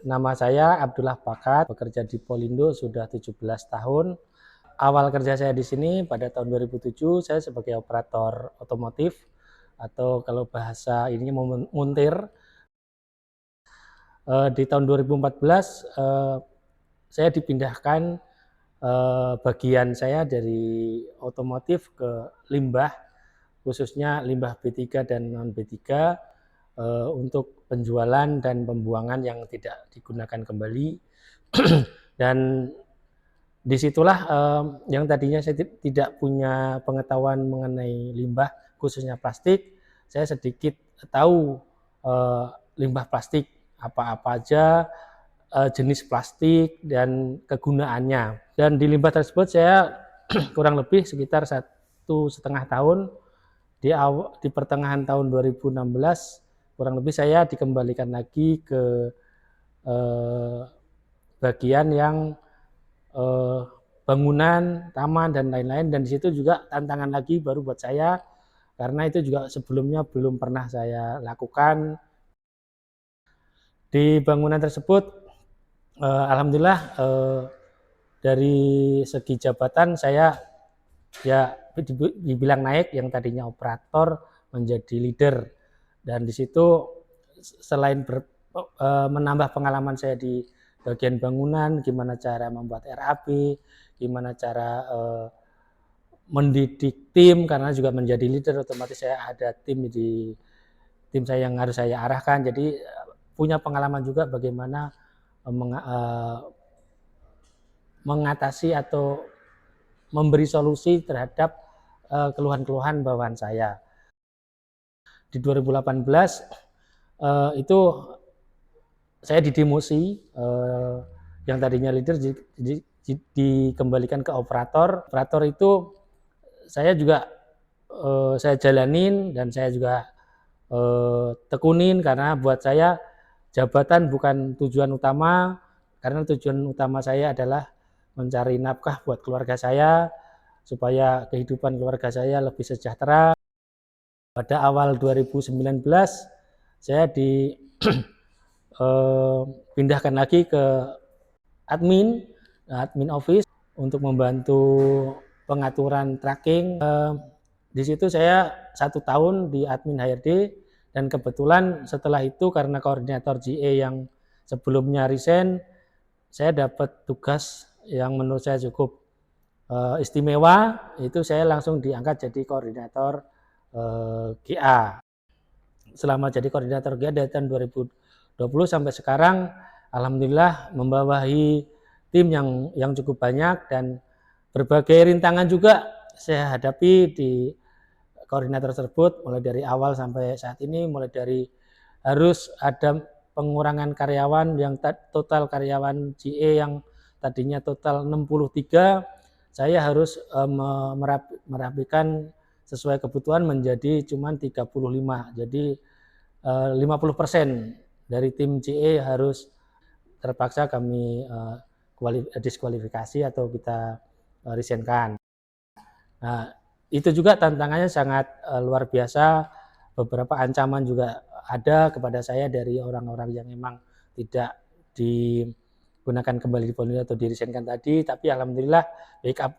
nama saya Abdullah Pakat, bekerja di Polindo sudah 17 tahun. Awal kerja saya di sini pada tahun 2007, saya sebagai operator otomotif atau kalau bahasa ini montir. Di tahun 2014 saya dipindahkan bagian saya dari otomotif ke limbah, khususnya limbah B3 dan non B3 untuk penjualan dan pembuangan yang tidak digunakan kembali. Dan disitulah yang tadinya saya tidak punya pengetahuan mengenai limbah, khususnya plastik, saya sedikit tahu limbah plastik apa-apa aja, jenis plastik dan kegunaannya. Dan di limbah tersebut saya kurang lebih sekitar 1,5 tahun. Di pertengahan tahun 2016 kurang lebih saya dikembalikan lagi ke bagian yang bangunan, taman dan lain-lain, dan di situ juga tantangan lagi baru buat saya karena itu juga sebelumnya belum pernah saya lakukan. Di bangunan tersebut alhamdulillah dari segi jabatan saya ya dibilang naik, yang tadinya operator menjadi leader, dan di situ selain menambah pengalaman saya di bagian bangunan, gimana cara membuat RAP, gimana cara mendidik tim, karena juga menjadi leader otomatis saya ada tim saya yang harus saya arahkan, jadi punya pengalaman juga bagaimana mengatasi atau memberi solusi terhadap keluhan-keluhan bawahan saya. Di 2018 itu saya didemosi, yang tadinya leader dikembalikan ke operator. Operator itu saya juga saya jalanin dan saya juga tekunin, karena buat saya jabatan bukan tujuan utama, karena tujuan utama saya adalah mencari nafkah buat keluarga saya supaya kehidupan keluarga saya lebih sejahtera. Pada awal 2019 saya dipindahkan lagi ke admin office untuk membantu pengaturan tracking. Di situ saya 1 tahun di admin HRD, dan kebetulan setelah itu karena koordinator GA yang sebelumnya resign, saya dapat tugas yang menurut saya cukup istimewa, itu saya langsung diangkat jadi koordinator GA. Selama jadi koordinator GA dari tahun 2020 sampai sekarang, alhamdulillah membawahi tim yang cukup banyak, dan berbagai rintangan juga saya hadapi di koordinator tersebut, mulai dari awal sampai saat ini, mulai dari harus ada pengurangan karyawan, yang total karyawan GA yang tadinya total 63, saya harus merapikan sesuai kebutuhan menjadi cuma 35. Jadi 50% dari tim GA harus terpaksa kami diskualifikasi atau kita resignkan. Nah, itu juga tantangannya sangat luar biasa. Beberapa ancaman juga ada kepada saya dari orang-orang yang memang tidak digunakan kembali di Polindo atau dirisenkan tadi, tapi alhamdulillah backup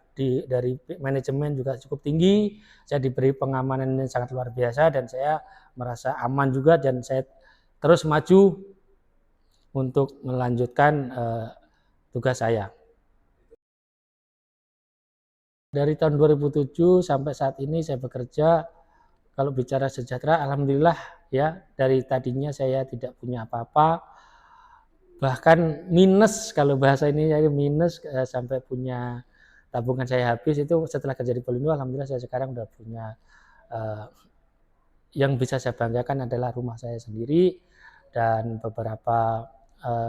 dari manajemen juga cukup tinggi. Saya diberi pengamanan yang sangat luar biasa, dan saya merasa aman juga, dan saya terus maju untuk melanjutkan tugas saya. Dari tahun 2007 sampai saat ini saya bekerja, kalau bicara sejahtera, alhamdulillah ya, dari tadinya saya tidak punya apa-apa, bahkan minus, kalau bahasa ini saya minus, sampai punya tabungan saya habis, itu setelah kerja di Polindo. Alhamdulillah saya sekarang udah punya yang bisa saya banggakan adalah rumah saya sendiri, dan beberapa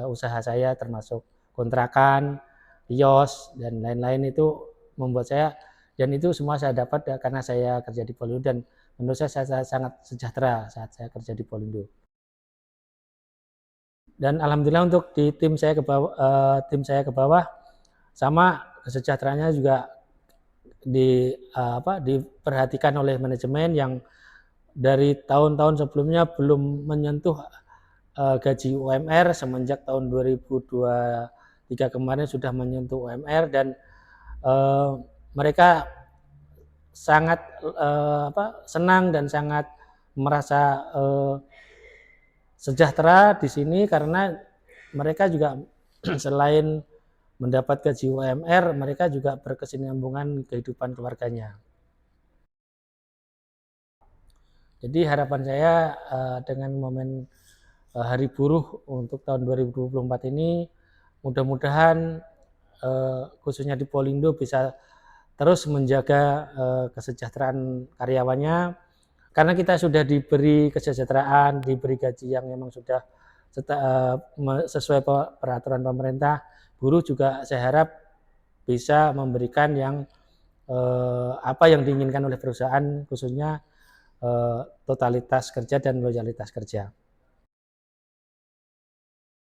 usaha saya termasuk kontrakan, kios, dan lain-lain, itu membuat saya, dan itu semua saya dapat karena saya kerja di Polindo, dan menurut saya sangat sejahtera saat saya kerja di Polindo. Dan alhamdulillah untuk di tim saya ke bawah sama, kesejahteraannya juga diperhatikan oleh manajemen yang dari tahun-tahun sebelumnya belum menyentuh gaji UMR semenjak tahun 2023 kemarin sudah menyentuh UMR dan mereka sangat senang dan sangat merasa sejahtera di sini karena mereka juga selain mendapat gaji UMR, mereka juga berkesinambungan kehidupan keluarganya. Jadi harapan saya dengan momen Hari Buruh untuk tahun 2024 ini, mudah-mudahan khususnya di Polindo bisa terus menjaga kesejahteraan karyawannya, karena kita sudah diberi kesejahteraan, diberi gaji yang memang sudah sesuai peraturan pemerintah. Buruh juga saya harap bisa memberikan yang apa yang diinginkan oleh perusahaan, khususnya totalitas kerja dan loyalitas kerja.